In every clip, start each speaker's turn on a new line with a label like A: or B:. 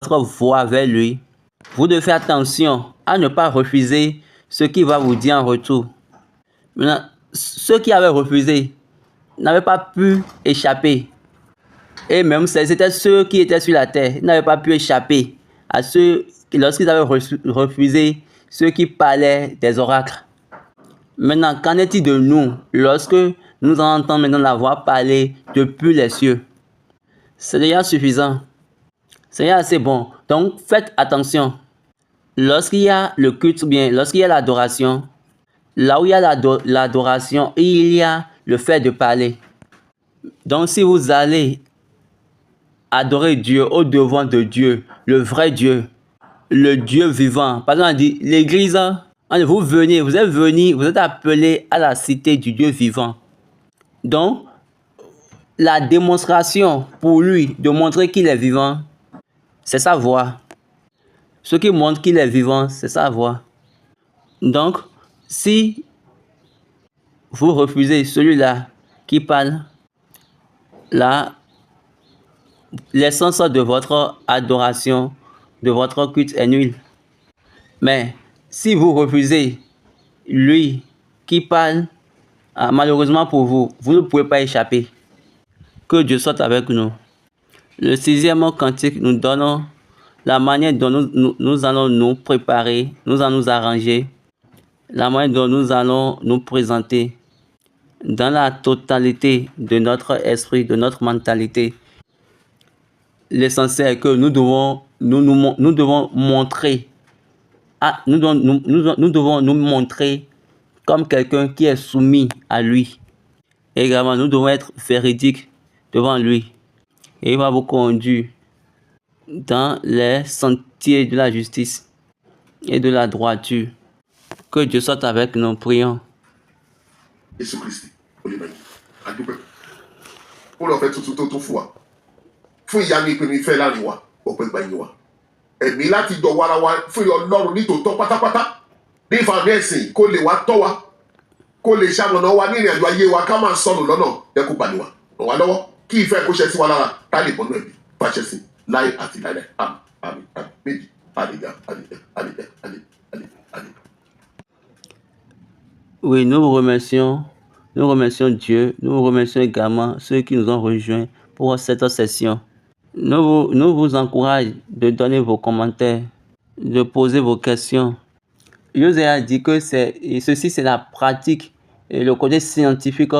A: votre voix vers lui. Vous devez faire attention à ne pas refuser ce qu'il va vous dire en retour. Maintenant, ceux qui avaient refusé n'avaient pas pu échapper. Et même c'était ceux qui étaient sur la terre, ils n'avaient pas pu échapper à ceux lorsqu'ils avaient refusé ceux qui parlaient des oracles. Maintenant, qu'en est-il de nous lorsque nous entendons maintenant la voix parler depuis les cieux? C'est déjà suffisant. C'est déjà assez bon. Donc, faites attention. Lorsqu'il y a le culte ou bien lorsqu'il y a l'adoration, là où il y a l'adoration, il y a le fait de parler. Donc, si vous allez adorer Dieu au devant de Dieu, le vrai Dieu, le Dieu vivant. Par exemple, on dit, l'église, vous êtes appelés à la cité du Dieu vivant. Donc, la démonstration pour lui de montrer qu'il est vivant, c'est sa voix. Ce qui montre qu'il est vivant, c'est sa voix. Donc, si vous refusez celui-là qui parle, là, l'essence de votre adoration, de votre culte est nulle. Mais si vous refusez lui qui parle, malheureusement pour vous, vous ne pouvez pas échapper. Que Dieu soit avec nous. Le 6e cantique nous donne la manière dont nous allons nous préparer, nous allons nous arranger, la manière dont nous allons nous présenter dans la totalité de notre esprit, de notre mentalité. L'essentiel est que nous devons montrer, nous devons nous montrer comme quelqu'un qui est soumis à lui. Et également, nous devons être véridiques devant lui. Et il va vous conduire dans les sentiers de la justice et de la droiture. Que Dieu soit avec nous, prions.
B: Jésus-Christ, pour le fait tout fois. Fún ìyá mi pé mi fẹ́ láàrin wa ọ̀pẹ gbàyìn wa ẹ̀mí láti dọ̀wọ́ ara wa fún Ọlọ́run nítòótọ́ pátápátá ní ìfàmì ẹ̀sìn kó lè wá tọ́ wa kó lè ṣamọ̀nà wa ní ìrìn àjò ayé wa ká máa sọnù lọ́nà ẹkú pàdé wa ràn wá lọ́wọ́ kí ìfẹ́ kó ṣẹ sí wa lára ká lè bọ́nú ẹ̀mí fàṣẹ sí láì àti láìláì àmín méjì àlejò.
A: Oui, nous vous remercions Dieu, nous vous remercions également ceux qui nous ont rejoints pour cette session. Nous vous encourageons de donner vos commentaires, de poser vos questions. José a dit que ceci c'est la pratique et le côté scientifique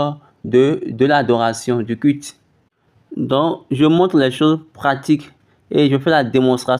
A: de l'adoration, du culte. Donc, je montre les choses pratiques et je fais la démonstration.